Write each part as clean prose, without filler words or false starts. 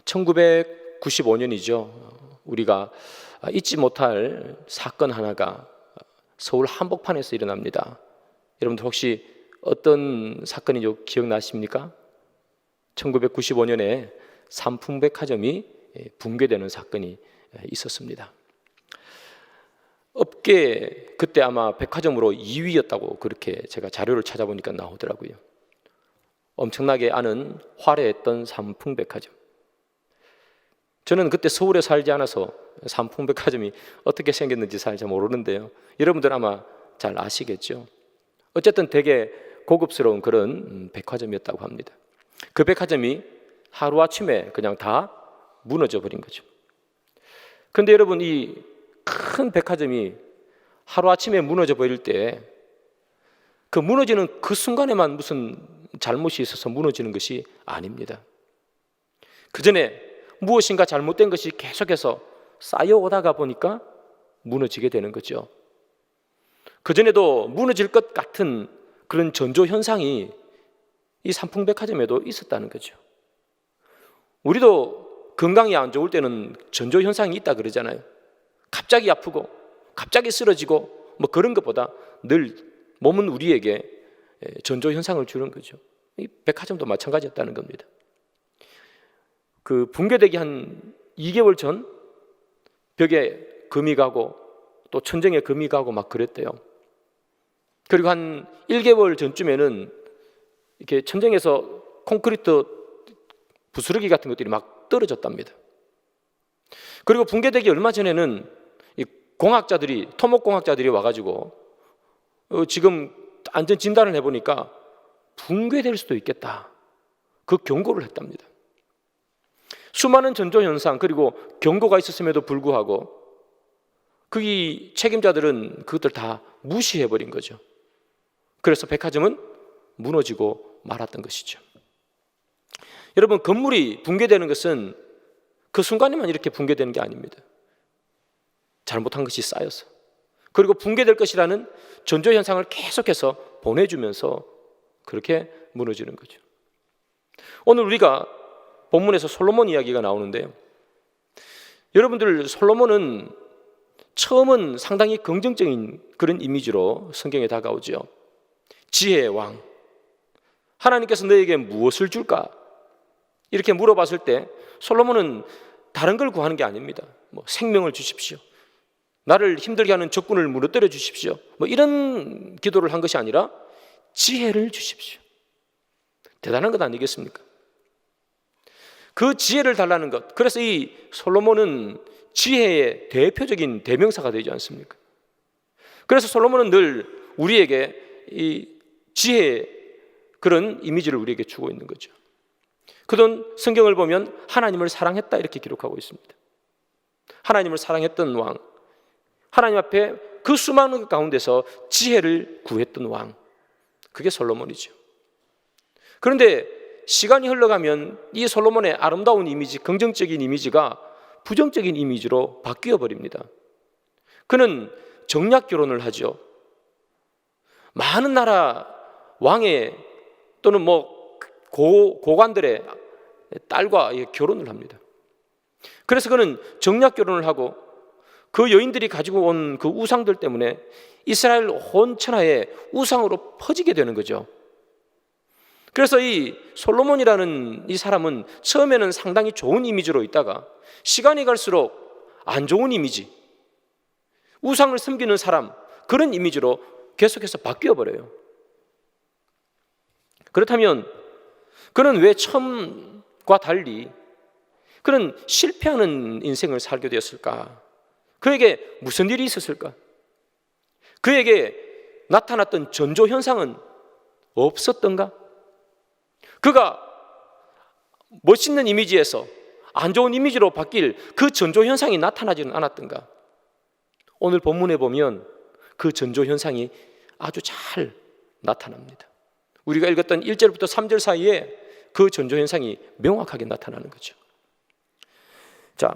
1995년이죠. 우리가 잊지 못할 사건 하나가 서울 한복판에서 일어납니다. 여러분들 혹시 어떤 사건인지 기억나십니까? 1995년에 삼풍백화점이 붕괴되는 사건이 있었습니다. 업계 그때 아마 백화점으로 2위였다고 그렇게 제가 자료를 찾아보니까 나오더라고요. 엄청나게 아는 화려했던 삼풍백화점. 저는 그때 서울에 살지 않아서 삼풍백화점이 어떻게 생겼는지 잘 모르는데요. 여러분들 아마 잘 아시겠죠. 어쨌든 되게 고급스러운 그런 백화점이었다고 합니다. 그 백화점이 하루아침에 그냥 다 무너져 버린 거죠. 그런데 여러분, 이 큰 백화점이 하루아침에 무너져 버릴 때 그 무너지는 그 순간에만 무슨 잘못이 있어서 무너지는 것이 아닙니다. 그 전에 무엇인가 잘못된 것이 계속해서 쌓여오다가 보니까 무너지게 되는 거죠. 그 전에도 무너질 것 같은 그런 전조 현상이 이 삼풍백화점에도 있었다는 거죠. 우리도 건강이 안 좋을 때는 전조 현상이 있다 그러잖아요. 갑자기 아프고 갑자기 쓰러지고 뭐 그런 것보다 늘 몸은 우리에게 전조 현상을 주는 거죠. 이 백화점도 마찬가지였다는 겁니다. 그 붕괴되기 한 2개월 전 벽에 금이 가고 또 천정에 금이 가고 막 그랬대요. 그리고 한 1개월 전쯤에는 이렇게 천정에서 콘크리트 부스러기 같은 것들이 막 떨어졌답니다. 그리고 붕괴되기 얼마 전에는 이 공학자들이, 토목공학자들이 와가지고 지금 안전 진단을 해보니까 붕괴될 수도 있겠다, 그 경고를 했답니다. 수많은 전조 현상 그리고 경고가 있었음에도 불구하고 그 책임자들은 그것들 다 무시해버린 거죠. 그래서 백화점은 무너지고 말았던 것이죠. 여러분, 건물이 붕괴되는 것은 그 순간에만 이렇게 붕괴되는 게 아닙니다. 잘못한 것이 쌓여서, 그리고 붕괴될 것이라는 전조 현상을 계속해서 보내주면서 그렇게 무너지는 거죠. 오늘 우리가 본문에서 솔로몬 이야기가 나오는데요, 여러분들, 솔로몬은 처음은 상당히 긍정적인 그런 이미지로 성경에 다가오죠. 지혜의 왕, 하나님께서 너에게 무엇을 줄까? 이렇게 물어봤을 때 솔로몬은 다른 걸 구하는 게 아닙니다. 뭐 생명을 주십시오, 나를 힘들게 하는 적군을 무너뜨려 주십시오, 뭐 이런 기도를 한 것이 아니라 지혜를 주십시오. 대단한 것 아니겠습니까? 그 지혜를 달라는 것. 그래서 이 솔로몬은 지혜의 대표적인 대명사가 되지 않습니까? 그래서 솔로몬은 늘 우리에게 이 지혜의 그런 이미지를 우리에게 주고 있는 거죠. 그는 성경을 보면 하나님을 사랑했다 이렇게 기록하고 있습니다. 하나님을 사랑했던 왕, 하나님 앞에 그 수많은 것 가운데서 지혜를 구했던 왕, 그게 솔로몬이죠. 그런데 시간이 흘러가면 이 솔로몬의 아름다운 이미지, 긍정적인 이미지가 부정적인 이미지로 바뀌어 버립니다. 그는 정략 결혼을 하죠. 많은 나라 왕의 또는 고관들의 딸과 결혼을 합니다. 그래서 그는 정략 결혼을 하고 그 여인들이 가지고 온 그 우상들 때문에 이스라엘 온 천하에 우상으로 퍼지게 되는 거죠. 그래서 이 솔로몬이라는 이 사람은 처음에는 상당히 좋은 이미지로 있다가 시간이 갈수록 안 좋은 이미지, 우상을 섬기는 사람, 그런 이미지로 계속해서 바뀌어 버려요. 그렇다면 그는 왜 처음과 달리 그는 실패하는 인생을 살게 되었을까? 그에게 무슨 일이 있었을까? 그에게 나타났던 전조 현상은 없었던가? 그가 멋있는 이미지에서 안 좋은 이미지로 바뀔 그 전조 현상이 나타나지는 않았던가? 오늘 본문에 보면 그 전조 현상이 아주 잘 나타납니다. 우리가 읽었던 1절부터 3절 사이에 그 전조 현상이 명확하게 나타나는 거죠. 자,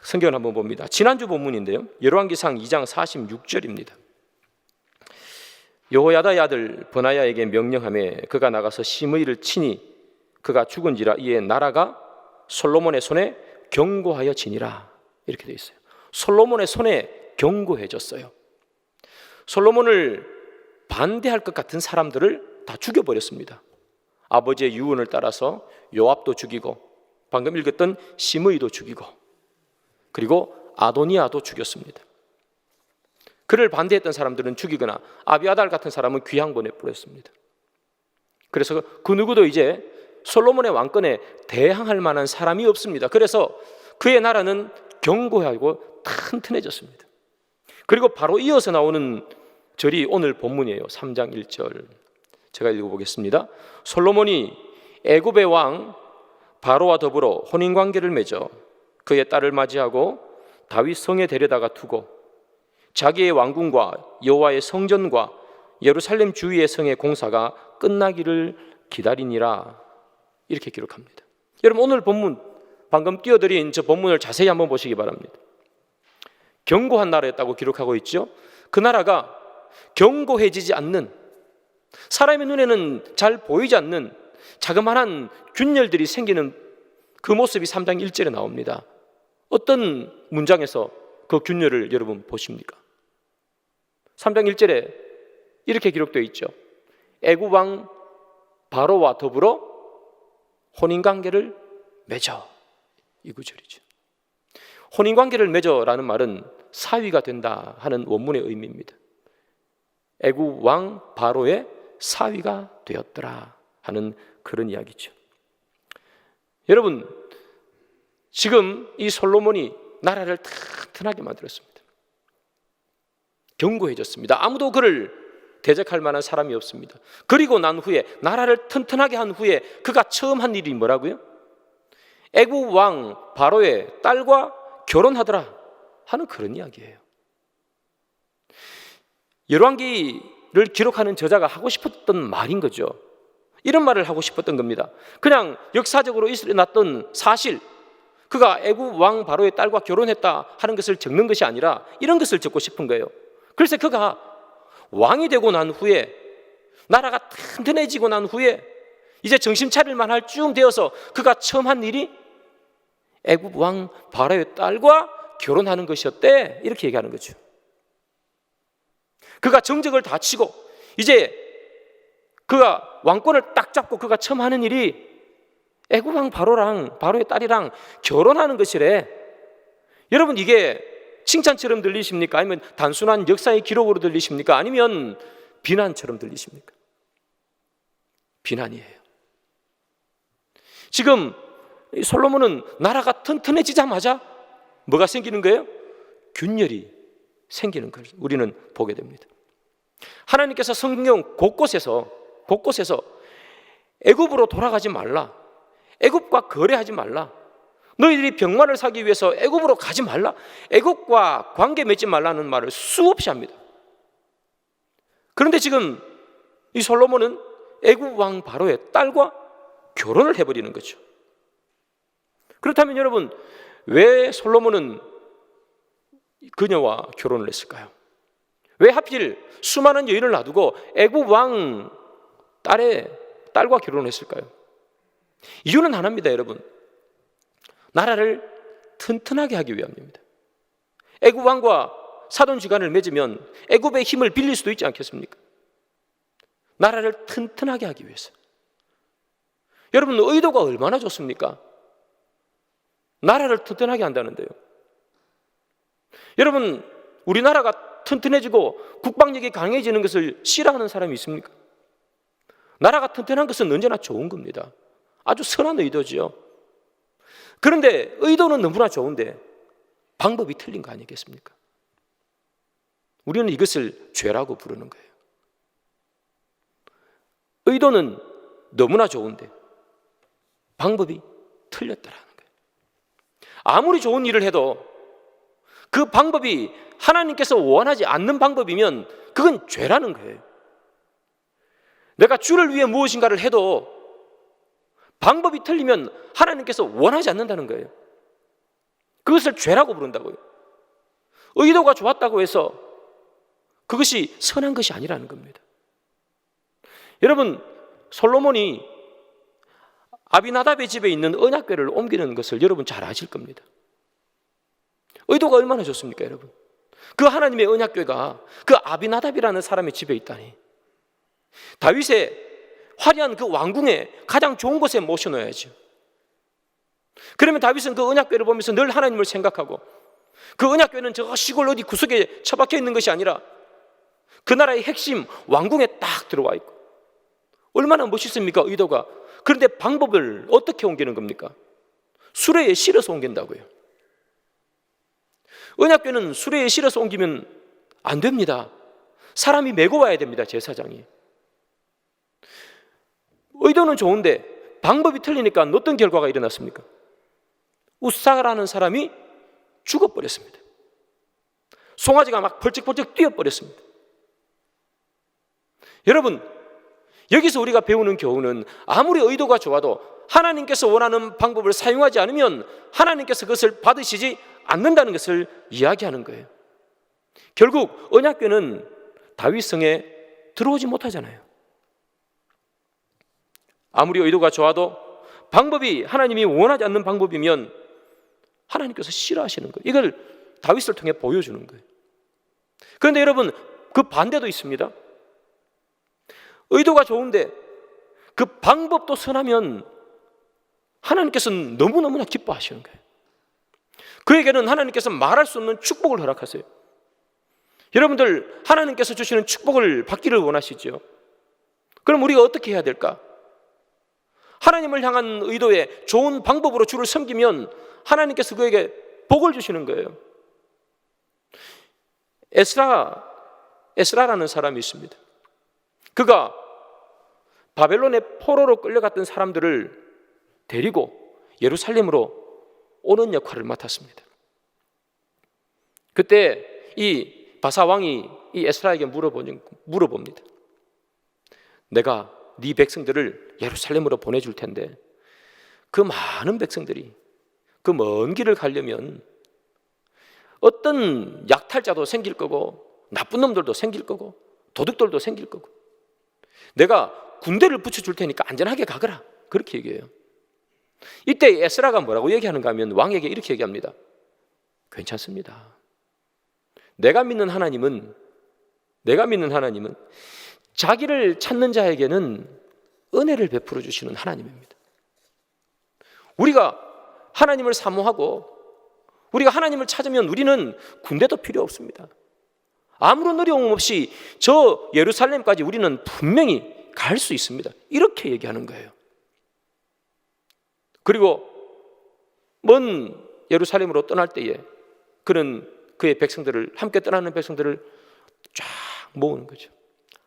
성경을 한번 봅니다. 지난주 본문인데요, 열왕기상 2장 46절입니다. 여호야다의 아들 버나야에게 명령하매 그가 나가서 심의를 치니 그가 죽은지라 이에 나라가 솔로몬의 손에 경고하여 지니라 이렇게 되어 있어요. 솔로몬의 손에 경고해졌어요. 솔로몬을 반대할 것 같은 사람들을 다 죽여버렸습니다. 아버지의 유언을 따라서 요압도 죽이고 방금 읽었던 시므이도 죽이고 그리고 아도니아도 죽였습니다. 그를 반대했던 사람들은 죽이거나 아비아달 같은 사람은 귀양 보내버렸습니다. 그래서 그 누구도 이제 솔로몬의 왕권에 대항할 만한 사람이 없습니다. 그래서 그의 나라는 견고하고 튼튼해졌습니다. 그리고 바로 이어서 나오는 절이 오늘 본문이에요. 3장 1절 제가 읽어보겠습니다. 솔로몬이 애굽의 왕 바로와 더불어 혼인관계를 맺어 그의 딸을 맞이하고 다윗 성에 데려다가 두고 자기의 왕궁과 여호와의 성전과 예루살렘 주위의 성의 공사가 끝나기를 기다리니라 이렇게 기록합니다. 여러분 오늘 본문 방금 띄워드린 저 본문을 자세히 한번 보시기 바랍니다. 견고한 나라였다고 기록하고 있죠. 그 나라가 견고해지지 않는 사람의 눈에는 잘 보이지 않는 자그마한 균열들이 생기는 그 모습이 3장 1절에 나옵니다. 어떤 문장에서 그 균열을 여러분 보십니까? 3장 1절에 이렇게 기록되어 있죠. 애굽 왕 바로와 더불어 혼인관계를 맺어 이 구절이죠. 혼인관계를 맺어라는 말은 사위가 된다 하는 원문의 의미입니다. 애굽 왕 바로의 사위가 되었더라 하는 그런 이야기죠. 여러분 지금 이 솔로몬이 나라를 튼튼하게 만들었습니다. 견고해졌습니다. 아무도 그를 대적할 만한 사람이 없습니다. 그리고 난 후에 나라를 튼튼하게 한 후에 그가 처음 한 일이 뭐라고요? 애굽 왕 바로의 딸과 결혼하더라 하는 그런 이야기예요. 열왕기를 기록하는 저자가 하고 싶었던 말인 거죠. 이런 말을 하고 싶었던 겁니다. 그냥 역사적으로 일어났던 사실, 그가 애굽 왕 바로의 딸과 결혼했다 하는 것을 적는 것이 아니라 이런 것을 적고 싶은 거예요. 그래서 그가 왕이 되고 난 후에 나라가 튼튼해지고 난 후에 이제 정신 차릴 만할 쯤 되어서 그가 처음 한 일이 애굽 왕 바로의 딸과 결혼하는 것이었대 이렇게 얘기하는 거죠. 그가 정적을 다 치고 이제 그가 왕권을 딱 잡고 그가 처음 하는 일이 애굽 왕 바로의 딸이랑 결혼하는 것이래. 여러분 이게 칭찬처럼 들리십니까? 아니면 단순한 역사의 기록으로 들리십니까? 아니면 비난처럼 들리십니까? 비난이에요. 지금 솔로몬은 나라가 튼튼해지자마자 뭐가 생기는 거예요? 균열이 생기는 걸 우리는 보게 됩니다. 하나님께서 성경 곳곳에서 애굽으로 돌아가지 말라, 애굽과 거래하지 말라, 너희들이 병마를 사기 위해서 애굽으로 가지 말라, 애굽과 관계 맺지 말라는 말을 수없이 합니다. 그런데 지금 이 솔로몬은 애굽 왕 바로의 딸과 결혼을 해버리는 거죠. 그렇다면 여러분 왜 솔로몬은 그녀와 결혼을 했을까요? 왜 하필 수많은 여인을 놔두고 애굽 왕 딸과 결혼을 했을까요? 이유는 하나입니다. 여러분 나라를 튼튼하게 하기 위함입니다. 애굽 왕과 사돈지간을 맺으면 애굽의 힘을 빌릴 수도 있지 않겠습니까? 나라를 튼튼하게 하기 위해서. 여러분 의도가 얼마나 좋습니까? 나라를 튼튼하게 한다는데요. 여러분 우리나라가 튼튼해지고 국방력이 강해지는 것을 싫어하는 사람이 있습니까? 나라가 튼튼한 것은 언제나 좋은 겁니다. 아주 선한 의도죠. 그런데 의도는 너무나 좋은데 방법이 틀린 거 아니겠습니까? 우리는 이것을 죄라고 부르는 거예요. 의도는 너무나 좋은데 방법이 틀렸다라는 거예요. 아무리 좋은 일을 해도 그 방법이 하나님께서 원하지 않는 방법이면 그건 죄라는 거예요. 내가 주를 위해 무엇인가를 해도 방법이 틀리면 하나님께서 원하지 않는다는 거예요. 그것을 죄라고 부른다고요. 의도가 좋았다고 해서 그것이 선한 것이 아니라는 겁니다. 여러분 솔로몬이 아비나답의 집에 있는 언약궤를 옮기는 것을 여러분 잘 아실 겁니다. 의도가 얼마나 좋습니까, 여러분? 그 하나님의 언약궤가 그 아비나답이라는 사람의 집에 있다니. 다윗의 화려한 그 왕궁에 가장 좋은 곳에 모셔놓아야죠. 그러면 다윗은 그 언약궤를 보면서 늘 하나님을 생각하고, 그 언약궤는 저 시골 어디 구석에 처박혀 있는 것이 아니라 그 나라의 핵심 왕궁에 딱 들어와 있고, 얼마나 멋있습니까, 의도가. 그런데 방법을 어떻게 옮기는 겁니까? 수레에 실어서 옮긴다고요. 언약궤는 수레에 실어서 옮기면 안 됩니다. 사람이 메고 와야 됩니다, 제사장이. 의도는 좋은데 방법이 틀리니까 어떤 결과가 일어났습니까? 우사라는 사람이 죽어버렸습니다. 송아지가 막 벌쩍벌쩍 뛰어버렸습니다. 여러분, 여기서 우리가 배우는 교훈은 아무리 의도가 좋아도 하나님께서 원하는 방법을 사용하지 않으면 하나님께서 그것을 받으시지 않는다는 것을 이야기하는 거예요. 결국 언약궤는 다윗성에 들어오지 못하잖아요. 아무리 의도가 좋아도 방법이 하나님이 원하지 않는 방법이면 하나님께서 싫어하시는 거예요. 이걸 다윗을 통해 보여주는 거예요. 그런데 여러분, 그 반대도 있습니다. 의도가 좋은데 그 방법도 선하면 하나님께서는 너무너무나 기뻐하시는 거예요. 그에게는 하나님께서 말할 수 없는 축복을 허락하세요. 여러분들, 하나님께서 주시는 축복을 받기를 원하시죠? 그럼 우리가 어떻게 해야 될까? 하나님을 향한 의도에 좋은 방법으로 주를 섬기면 하나님께서 그에게 복을 주시는 거예요. 에스라라는 사람이 있습니다. 그가 바벨론의 포로로 끌려갔던 사람들을 데리고 예루살렘으로 오는 역할을 맡았습니다. 그때 이 바사왕이 이 에스라에게 물어봅니다. 내가 네 백성들을 예루살렘으로 보내줄 텐데 그 많은 백성들이 그 먼 길을 가려면 어떤 약탈자도 생길 거고 나쁜 놈들도 생길 거고 도둑들도 생길 거고 내가 군대를 붙여줄 테니까 안전하게 가거라, 그렇게 얘기해요. 이때 에스라가 뭐라고 얘기하는가 하면 왕에게 이렇게 얘기합니다. 괜찮습니다. 내가 믿는 하나님은 자기를 찾는 자에게는 은혜를 베풀어 주시는 하나님입니다. 우리가 하나님을 사모하고 우리가 하나님을 찾으면 우리는 군대도 필요 없습니다. 아무런 어려움 없이 저 예루살렘까지 우리는 분명히 갈 수 있습니다. 이렇게 얘기하는 거예요. 그리고 먼 예루살렘으로 떠날 때에 그는 그의 백성들을, 함께 떠나는 백성들을 쫙 모으는 거죠.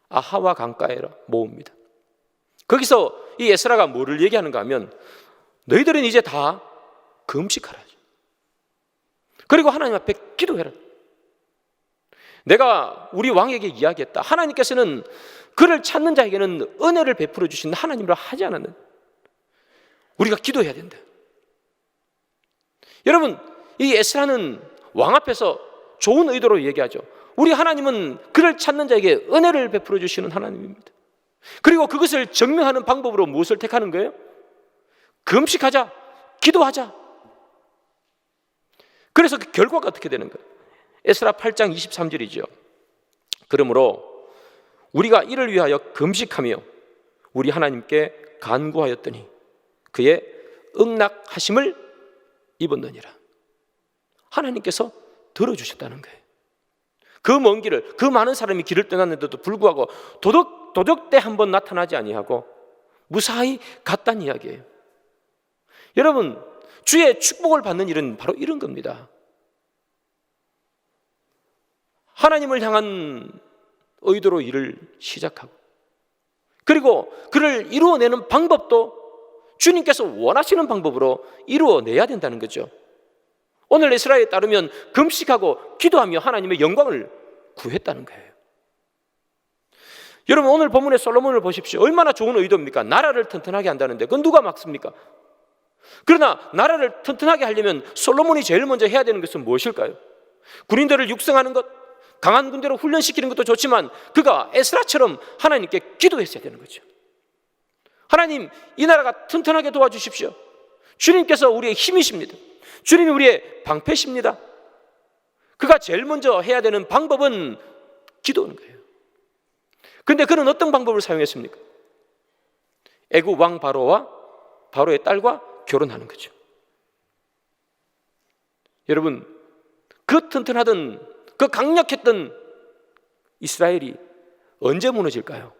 아하와 강가에라 모읍니다. 거기서 이 에스라가 뭐를 얘기하는가 하면 너희들은 이제 다 금식하라. 그리고 하나님 앞에 기도해라. 내가 우리 왕에게 이야기했다. 하나님께서는 그를 찾는 자에게는 은혜를 베풀어 주신 하나님으로 하지 않았는, 우리가 기도해야 된다. 여러분, 이 에스라는 왕 앞에서 좋은 의도로 얘기하죠. 우리 하나님은 그를 찾는 자에게 은혜를 베풀어 주시는 하나님입니다. 그리고 그것을 증명하는 방법으로 무엇을 택하는 거예요? 금식하자, 기도하자. 그래서 그 결과가 어떻게 되는 거예요? 에스라 8장 23절이죠. 그러므로 우리가 이를 위하여 금식하며 우리 하나님께 간구하였더니 그의 응낙하심을 입었느니라. 하나님께서 들어주셨다는 거예요. 그 먼 길을, 그 많은 사람이 길을 떠났는데도 불구하고 도적대 한번 나타나지 아니하고 무사히 갔다는 이야기예요. 여러분, 주의 축복을 받는 일은 바로 이런 겁니다. 하나님을 향한 의도로 일을 시작하고, 그리고 그를 이루어내는 방법도 주님께서 원하시는 방법으로 이루어내야 된다는 거죠. 오늘 에스라에 따르면 금식하고 기도하며 하나님의 영광을 구했다는 거예요. 여러분, 오늘 본문의 솔로몬을 보십시오. 얼마나 좋은 의도입니까? 나라를 튼튼하게 한다는데 그건 누가 막습니까? 그러나 나라를 튼튼하게 하려면 솔로몬이 제일 먼저 해야 되는 것은 무엇일까요? 군인들을 육성하는 것, 강한 군대로 훈련시키는 것도 좋지만 그가 에스라처럼 하나님께 기도했어야 되는 거죠. 하나님, 이 나라가 튼튼하게 도와주십시오. 주님께서 우리의 힘이십니다. 주님이 우리의 방패십니다. 그가 제일 먼저 해야 되는 방법은 기도하는 거예요. 그런데 그는 어떤 방법을 사용했습니까? 애굽 왕 바로와 바로의 딸과 결혼하는 거죠. 여러분, 그 튼튼하던, 그 강력했던 이스라엘이 언제 무너질까요?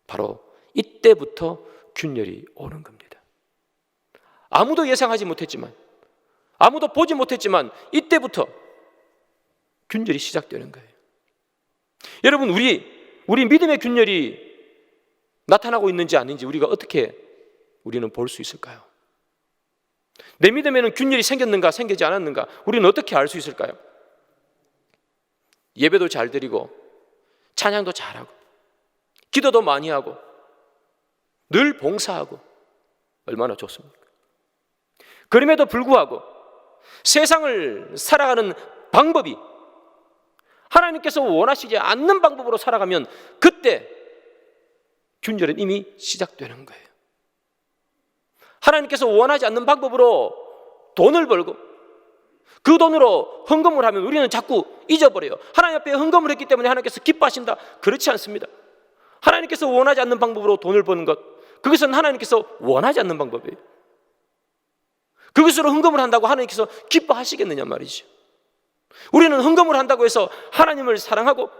바로 이때부터 균열이 오는 겁니다. 아무도 예상하지 못했지만, 아무도 보지 못했지만 이때부터 균열이 시작되는 거예요. 여러분, 우리 믿음의 균열이 나타나고 있는지 아닌지 우리는 볼 수 있을까요? 내 믿음에는 균열이 생겼는가 생기지 않았는가 우리는 어떻게 알 수 있을까요? 예배도 잘 드리고 찬양도 잘하고 기도도 많이 하고 늘 봉사하고 얼마나 좋습니까? 그럼에도 불구하고 세상을 살아가는 방법이 하나님께서 원하시지 않는 방법으로 살아가면 그때 균열은 이미 시작되는 거예요. 하나님께서 원하지 않는 방법으로 돈을 벌고 그 돈으로 헌금을 하면 우리는 자꾸 잊어버려요. 하나님 앞에 헌금을 했기 때문에 하나님께서 기뻐하신다. 그렇지 않습니다. 하나님께서 원하지 않는 방법으로 돈을 버는 것, 그것은 하나님께서 원하지 않는 방법이에요. 그것으로 헌금을 한다고 하나님께서 기뻐하시겠느냐 말이죠. 우리는 헌금을 한다고 해서 하나님을 사랑하고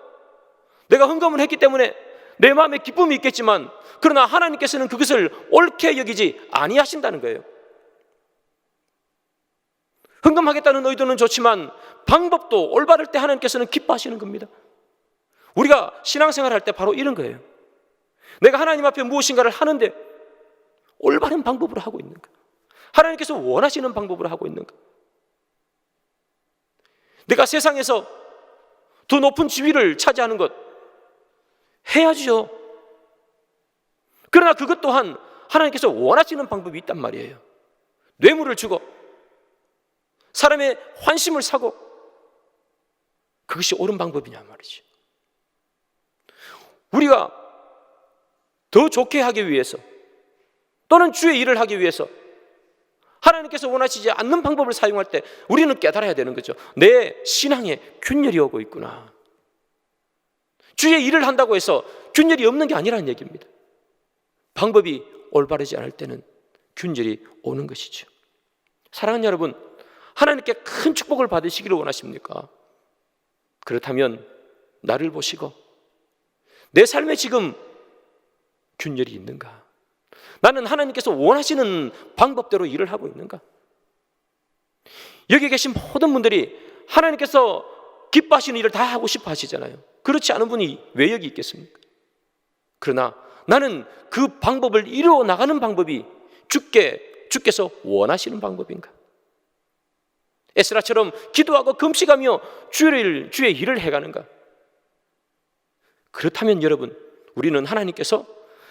내가 헌금을 했기 때문에 내 마음에 기쁨이 있겠지만 그러나 하나님께서는 그것을 옳게 여기지 아니하신다는 거예요. 헌금하겠다는 의도는 좋지만 방법도 올바를 때 하나님께서는 기뻐하시는 겁니다. 우리가 신앙생활할 때 바로 이런 거예요. 내가 하나님 앞에 무엇인가를 하는데 올바른 방법으로 하고 있는가? 하나님께서 원하시는 방법으로 하고 있는가? 내가 세상에서 더 높은 지위를 차지하는 것 해야죠. 그러나 그것 또한 하나님께서 원하시는 방법이 있단 말이에요. 뇌물을 주고 사람의 환심을 사고 그것이 옳은 방법이냐 말이죠. 우리가 더 좋게 하기 위해서 또는 주의 일을 하기 위해서 하나님께서 원하시지 않는 방법을 사용할 때 우리는 깨달아야 되는 거죠. 내 신앙에 균열이 오고 있구나. 주의 일을 한다고 해서 균열이 없는 게 아니라는 얘기입니다. 방법이 올바르지 않을 때는 균열이 오는 것이죠. 사랑하는 여러분, 하나님께 큰 축복을 받으시기를 원하십니까? 그렇다면 나를 보시고 내 삶에 지금 균열이 있는가? 나는 하나님께서 원하시는 방법대로 일을 하고 있는가? 여기 계신 모든 분들이 하나님께서 기뻐하시는 일을 다 하고 싶어 하시잖아요. 그렇지 않은 분이 왜 여기 있겠습니까? 그러나 나는 그 방법을 이루어 나가는 방법이 주께서 원하시는 방법인가? 에스라처럼 기도하고 금식하며 주의 일을 해가는가? 그렇다면 여러분, 우리는 하나님께서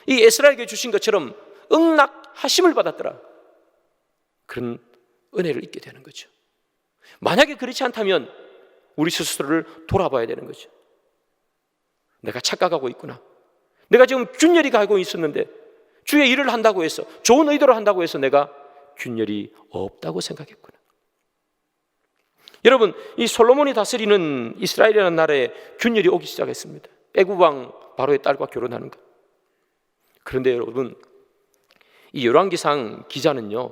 이 에스라에게 주신 것처럼 응낙하심을 받았더라, 그런 은혜를 잊게 되는 거죠. 만약에 그렇지 않다면 우리 스스로를 돌아봐야 되는 거죠. 내가 착각하고 있구나. 내가 지금 균열이 가고 있었는데 주의 일을 한다고 해서, 좋은 의도로 한다고 해서 내가 균열이 없다고 생각했구나. 여러분, 이 솔로몬이 다스리는 이스라엘이라는 나라에 균열이 오기 시작했습니다. 애굽 왕 바로의 딸과 결혼하는 것. 그런데 여러분, 이 열왕기상 기자는요,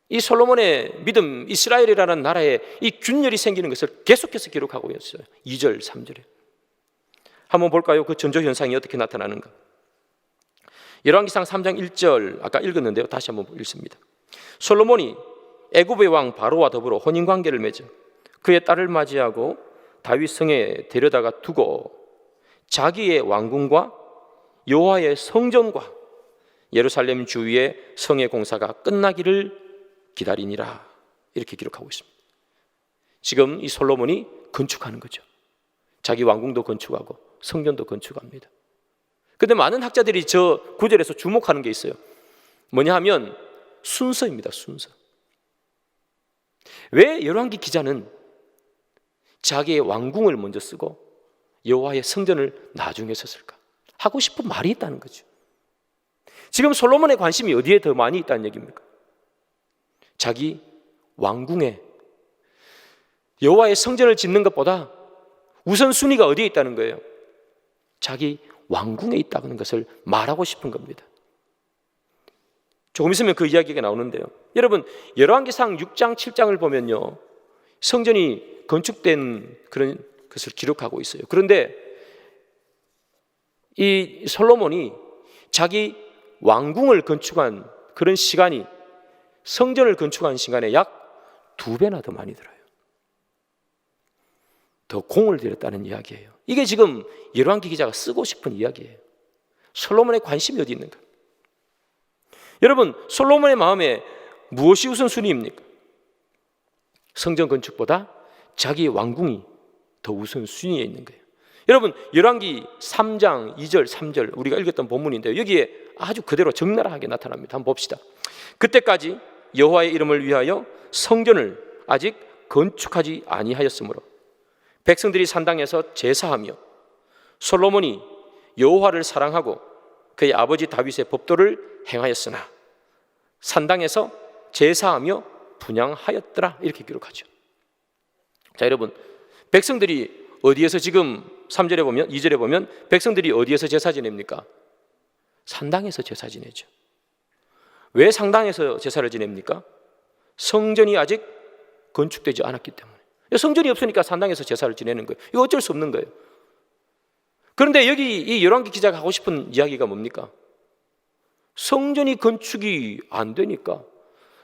이 솔로몬의 믿음 이스라엘이라는 나라에 이 균열이 생기는 것을 계속해서 기록하고 있어요. 2절, 3절에 한번 볼까요? 그 전조 현상이 어떻게 나타나는가? 열왕기상 3장 1절 아까 읽었는데요, 다시 한번 읽습니다. 솔로몬이 애굽의 왕 바로와 더불어 혼인관계를 맺어 그의 딸을 맞이하고 다윗 성에 데려다가 두고 자기의 왕궁과 여호와의 성전과 예루살렘 주위의 성의 공사가 끝나기를 기다리니라, 이렇게 기록하고 있습니다. 지금 이 솔로몬이 건축하는 거죠. 자기 왕궁도 건축하고 성전도 건축합니다. 그런데 많은 학자들이 저 구절에서 주목하는 게 있어요. 뭐냐 하면 순서입니다. 순서. 왜 열왕기 기자는 자기의 왕궁을 먼저 쓰고 여호와의 성전을 나중에 썼을까? 하고 싶은 말이 있다는 거죠. 지금 솔로몬의 관심이 어디에 더 많이 있다는 얘기입니까? 자기 왕궁에, 여호와의 성전을 짓는 것보다 우선순위가 어디에 있다는 거예요? 자기 왕궁에 있다는 것을 말하고 싶은 겁니다. 조금 있으면 그 이야기가 나오는데요. 여러분, 열왕기상 6장, 7장을 보면요, 성전이 건축된 그런 것을 기록하고 있어요. 그런데 이 솔로몬이 자기 왕궁을 건축한 그런 시간이 성전을 건축한 시간에 약 2배나 더 많이 들어요. 더 공을 들였다는 이야기예요. 이게 지금 열왕기 기자가 쓰고 싶은 이야기예요. 솔로몬의 관심이 어디 있는가? 여러분, 솔로몬의 마음에 무엇이 우선순위입니까? 성전 건축보다 자기 왕궁이 더 우선순위에 있는 거예요. 여러분, 열왕기 3장 2절 3절 우리가 읽었던 본문인데요, 여기에 아주 그대로 적나라하게 나타납니다. 한번 봅시다. 그때까지 여호와의 이름을 위하여 성전을 아직 건축하지 아니하였으므로 백성들이 산당에서 제사하며 솔로몬이 여호와를 사랑하고 그의 아버지 다윗의 법도를 행하였으나 산당에서 제사하며 분향하였더라, 이렇게 기록하죠. 자, 여러분, 백성들이 어디에서 지금 3절에 보면, 2절에 보면 백성들이 어디에서 제사 지냅니까? 산당에서 제사 지내죠. 왜 산당에서 제사를 지냅니까? 성전이 아직 건축되지 않았기 때문에. 성전이 없으니까 산당에서 제사를 지내는 거예요. 이거 어쩔 수 없는 거예요. 그런데 여기 이 열왕기 기자가 하고 싶은 이야기가 뭡니까? 성전이 건축이 안 되니까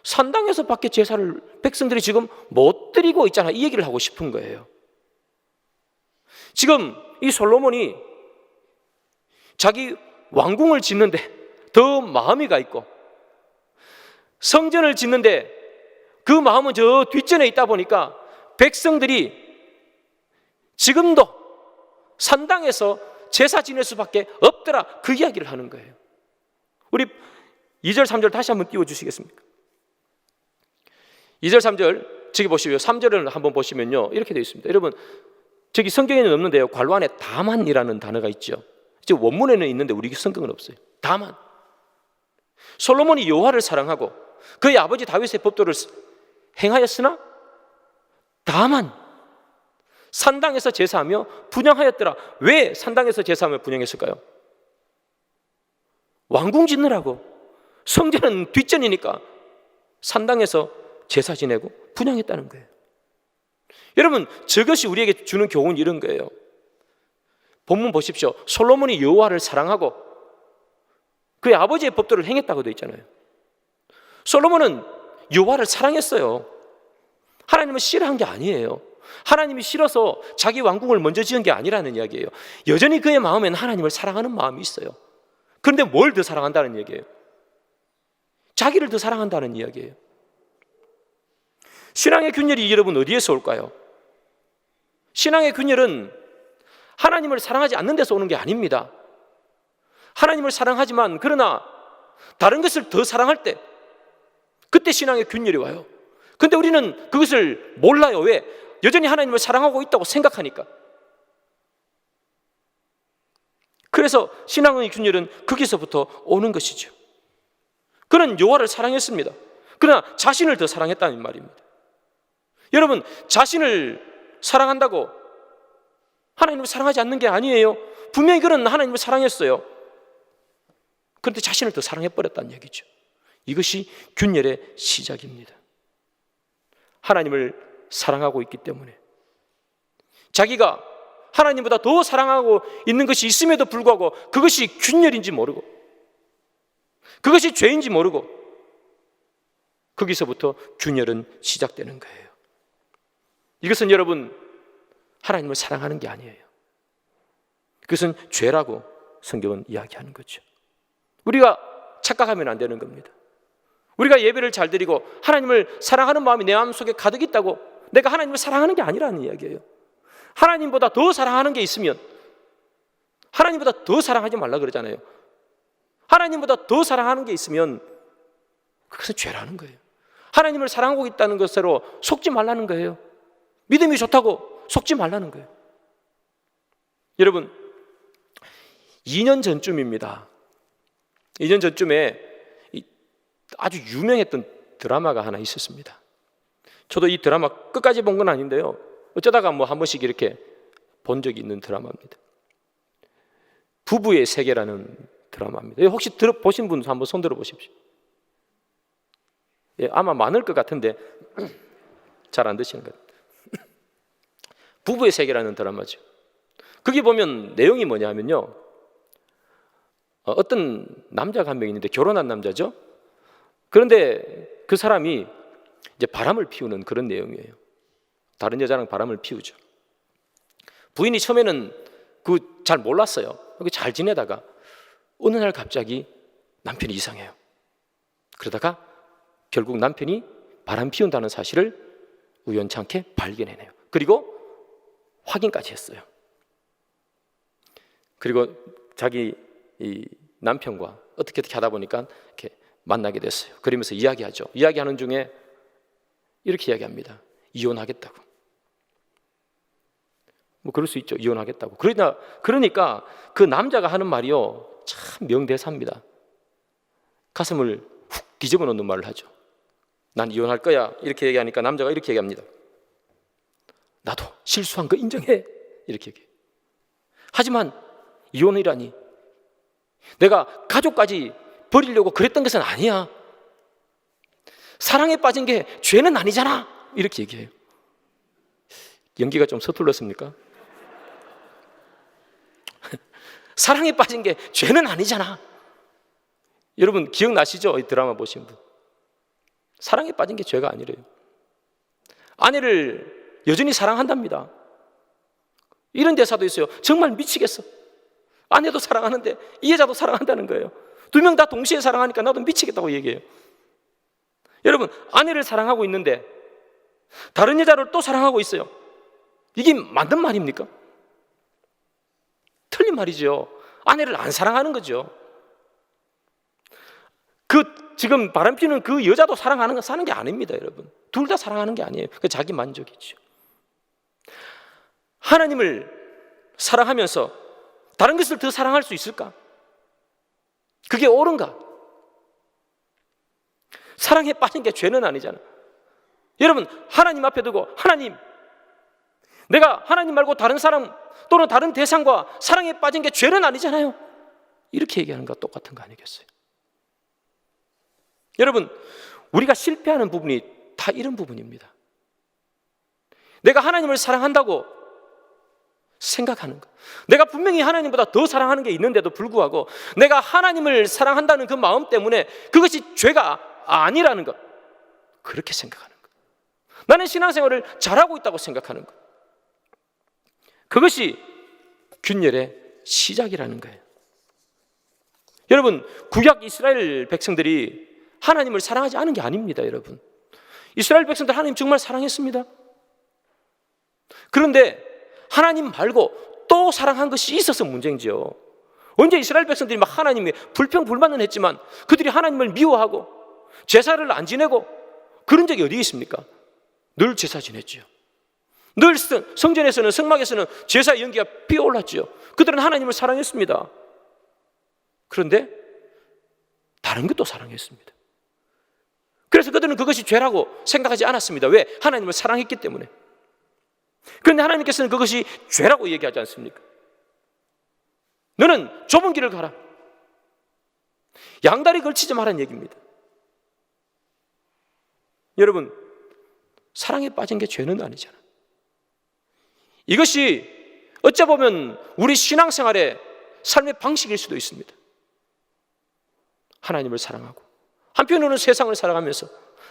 산당에서 밖에 제사를 백성들이 지금 못 드리고 있잖아, 이 얘기를 하고 싶은 거예요. 지금 이 솔로몬이 자기 왕궁을 짓는데 더 마음이 가 있고 성전을 짓는데 그 마음은 저 뒷전에 있다 보니까 백성들이 지금도 산당에서 제사 지낼 수밖에 없더라, 그 이야기를 하는 거예요. 우리 2절 3절 다시 한번 띄워주시겠습니까? 2절 3절 저기 보시고요, 3절을 한번 보시면요, 이렇게 되어 있습니다. 여러분, 저기 성경에는 없는데요, 괄호 안에 다만이라는 단어가 있죠. 지금 원문에는 있는데 우리 성경은 없어요. 다만 솔로몬이 여호와를 사랑하고 그의 아버지 다윗의 법도를 행하였으나 다만 산당에서 제사하며 분향하였더라. 왜 산당에서 제사하며 분향했을까요? 왕궁 짓느라고. 성전은 뒷전이니까 산당에서 제사 지내고 분향했다는 거예요. 여러분, 저것이 우리에게 주는 교훈이 이런 거예요. 본문 보십시오. 솔로몬이 여호와를 사랑하고 그의 아버지의 법도를 행했다고 되어 있잖아요. 솔로몬은 여호와를 사랑했어요. 하나님은 싫어한 게 아니에요. 하나님이 싫어서 자기 왕궁을 먼저 지은 게 아니라는 이야기예요. 여전히 그의 마음에는 하나님을 사랑하는 마음이 있어요. 그런데 뭘 더 사랑한다는 얘기예요? 자기를 더 사랑한다는 이야기예요. 신앙의 균열이 여러분 어디에서 올까요? 신앙의 균열은 하나님을 사랑하지 않는 데서 오는 게 아닙니다. 하나님을 사랑하지만 그러나 다른 것을 더 사랑할 때 그때 신앙의 균열이 와요. 그런데 우리는 그것을 몰라요. 왜? 여전히 하나님을 사랑하고 있다고 생각하니까. 그래서 신앙의 균열은 거기서부터 오는 것이죠. 그는 여호와를 사랑했습니다. 그러나 자신을 더 사랑했다는 말입니다. 여러분, 자신을 사랑한다고 하나님을 사랑하지 않는 게 아니에요. 분명히 그는 하나님을 사랑했어요. 그런데 자신을 더 사랑해버렸다는 얘기죠. 이것이 균열의 시작입니다. 하나님을 사랑하고 있기 때문에 자기가 하나님보다 더 사랑하고 있는 것이 있음에도 불구하고 그것이 균열인지 모르고 그것이 죄인지 모르고 거기서부터 균열은 시작되는 거예요. 이것은 여러분 하나님을 사랑하는 게 아니에요. 그것은 죄라고 성경은 이야기하는 거죠. 우리가 착각하면 안 되는 겁니다. 우리가 예배를 잘 드리고 하나님을 사랑하는 마음이 내 마음속에 가득 있다고 내가 하나님을 사랑하는 게 아니라는 이야기예요. 하나님보다 더 사랑하는 게 있으면 하나님보다 더 사랑하지 말라 그러잖아요. 하나님보다 더 사랑하는 게 있으면 그것은 죄라는 거예요. 하나님을 사랑하고 있다는 것으로 속지 말라는 거예요. 믿음이 좋다고 속지 말라는 거예요. 여러분, 2년 전쯤입니다. 2년 전쯤에 아주 유명했던 드라마가 하나 있었습니다. 저도 이 드라마 끝까지 본 건 아닌데요, 어쩌다가 뭐 한 번씩 이렇게 본 적이 있는 드라마입니다. 부부의 세계라는 드라마입니다. 혹시 보신 분 한번 손 들어 보십시오. 예, 아마 많을 것 같은데 잘 안 드시는 것 같아요. 부부의 세계라는 드라마죠. 거기 보면 내용이 뭐냐면요, 어떤 남자가 한 명 있는데 결혼한 남자죠. 그런데 그 사람이 이제 바람을 피우는 그런 내용이에요. 다른 여자랑 바람을 피우죠. 부인이 처음에는 잘 몰랐어요. 잘 지내다가 어느 날 갑자기 남편이 이상해요. 그러다가 결국 남편이 바람 피운다는 사실을 우연찮게 발견해내요. 그리고 확인까지 했어요. 그리고 자기 이 남편과 어떻게 하다 보니까 이렇게 만나게 됐어요. 그러면서 이야기하죠. 이야기하는 중에 이렇게 이야기합니다. 이혼하겠다고. 뭐 그럴 수 있죠. 이혼하겠다고. 그러니까 그 남자가 하는 말이요, 참 명대사입니다. 가슴을 훅 뒤집어 놓는 말을 하죠. 난 이혼할 거야. 이렇게 얘기하니까 남자가 이렇게 얘기합니다. 나도 실수한 거 인정해. 이렇게 얘기해요. 하지만 이혼이라니, 내가 가족까지 버리려고 그랬던 것은 아니야. 사랑에 빠진 게 죄는 아니잖아. 이렇게 얘기해요. 연기가 좀 서툴렀습니까? 사랑에 빠진 게 죄는 아니잖아. 여러분 기억나시죠? 이 드라마 보신 분. 사랑에 빠진 게 죄가 아니래요. 아내를 여전히 사랑한답니다. 이런 대사도 있어요. 정말 미치겠어. 아내도 사랑하는데 이 여자도 사랑한다는 거예요. 두 명 다 동시에 사랑하니까 나도 미치겠다고 얘기해요. 여러분, 아내를 사랑하고 있는데 다른 여자를 또 사랑하고 있어요. 이게 맞는 말입니까? 틀린 말이죠. 아내를 안 사랑하는 거죠. 지금 바람 피는 그 여자도 사는 게 아닙니다, 여러분. 둘 다 사랑하는 게 아니에요. 그 자기 만족이죠. 하나님을 사랑하면서 다른 것을 더 사랑할 수 있을까? 그게 옳은가? 사랑에 빠진 게 죄는 아니잖아. 여러분, 하나님 앞에 두고, 하나님, 내가 하나님 말고 다른 사람 또는 다른 대상과 사랑에 빠진 게 죄는 아니잖아요. 이렇게 얘기하는 것과 똑같은 거 아니겠어요? 여러분, 우리가 실패하는 부분이 다 이런 부분입니다. 내가 하나님을 사랑한다고 생각하는 것, 내가 분명히 하나님보다 더 사랑하는 게 있는데도 불구하고 내가 하나님을 사랑한다는 그 마음 때문에 그것이 죄가 아니라는 것, 그렇게 생각하는 것, 나는 신앙생활을 잘하고 있다고 생각하는 것, 그것이 균열의 시작이라는 거예요. 여러분, 구약 이스라엘 백성들이 하나님을 사랑하지 않은 게 아닙니다. 여러분, 이스라엘 백성들 하나님 정말 사랑했습니다. 그런데 하나님 말고 또 사랑한 것이 있어서 문제인지요. 언제 이스라엘 백성들이 막 하나님의 불평불만은 했지만 그들이 하나님을 미워하고 제사를 안 지내고 그런 적이 어디 있습니까? 늘 제사 지냈지요. 늘 성전에서는, 성막에서는 제사의 연기가 피어올랐지요. 그들은 하나님을 사랑했습니다. 그런데 다른 것도 사랑했습니다. 그래서 그들은 그것이 죄라고 생각하지 않았습니다. 왜? 하나님을 사랑했기 때문에. 그런데 하나님께서는 그것이 죄라고 얘기하지 않습니까? 너는 좁은 길을 가라. 양다리 걸치지 말라는 얘기입니다. 여러분, 사랑에 빠진 게 죄는 아니잖아. 이것이 어찌 보면 우리 신앙생활의 삶의 방식일 수도 있습니다. 하나님을 사랑하고 한편으로는 세상을 살아가면서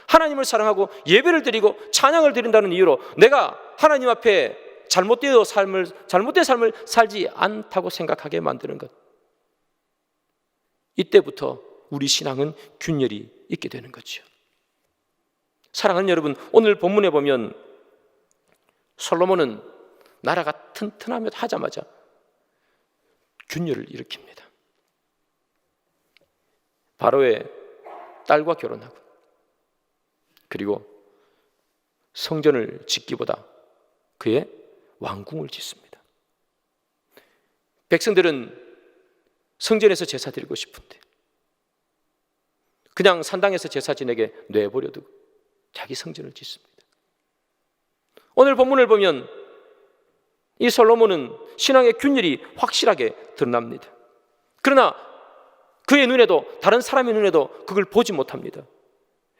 하나님을 사랑하고 예배를 드리고 찬양을 드린다는 이유로 내가 하나님 앞에 잘못된 삶을 살지 않다고 생각하게 만드는 것, 이때부터 우리 신앙은 균열이 있게 되는 거죠. 사랑하는 여러분, 오늘 본문에 보면 솔로몬은 나라가 튼튼하며 하자마자 균열을 일으킵니다. 바로의 딸과 결혼하고, 그리고 성전을 짓기보다 그의 왕궁을 짓습니다. 백성들은 성전에서 제사 드리고 싶은데 그냥 산당에서 제사 지내게 뇌버려두고 자기 성전을 짓습니다. 오늘 본문을 보면 이 솔로몬은 신앙의 균열이 확실하게 드러납니다. 그러나 그의 눈에도, 다른 사람의 눈에도 그걸 보지 못합니다.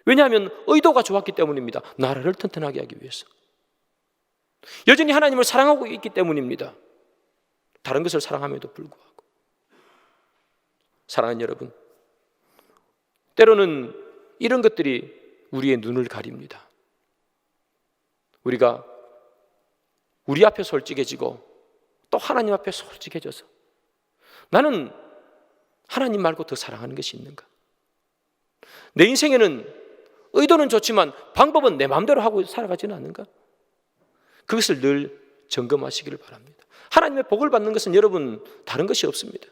왜냐하면 의도가 좋았기 때문입니다. 나라를 튼튼하게 하기 위해서. 여전히 하나님을 사랑하고 있기 때문입니다. 다른 것을 사랑함에도 불구하고. 사랑하는 여러분, 때로는 이런 것들이 우리의 눈을 가립니다. 우리가 우리 앞에 솔직해지고 또 하나님 앞에 솔직해져서 나는 하나님 말고 더 사랑하는 것이 있는가? 내 인생에는 의도는 좋지만 방법은 내 마음대로 하고 살아가지는 않는가? 그것을 늘 점검하시기를 바랍니다. 하나님의 복을 받는 것은 여러분 다른 것이 없습니다.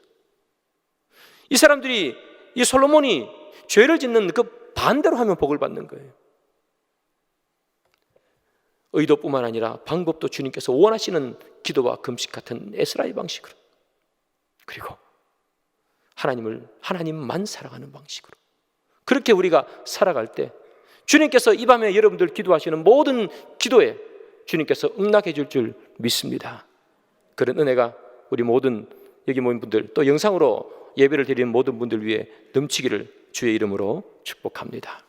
이 사람들이, 이 솔로몬이 죄를 짓는 그 반대로 하면 복을 받는 거예요. 의도뿐만 아니라 방법도 주님께서 원하시는 기도와 금식 같은 에스라의 방식으로, 그리고 하나님만 사랑하는 방식으로, 그렇게 우리가 살아갈 때 주님께서 이 밤에 여러분들 기도하시는 모든 기도에 주님께서 응답해 줄 줄 믿습니다. 그런 은혜가 우리 모든 여기 모인 분들, 또 영상으로 예배를 드리는 모든 분들 위해 넘치기를 주의 이름으로 축복합니다.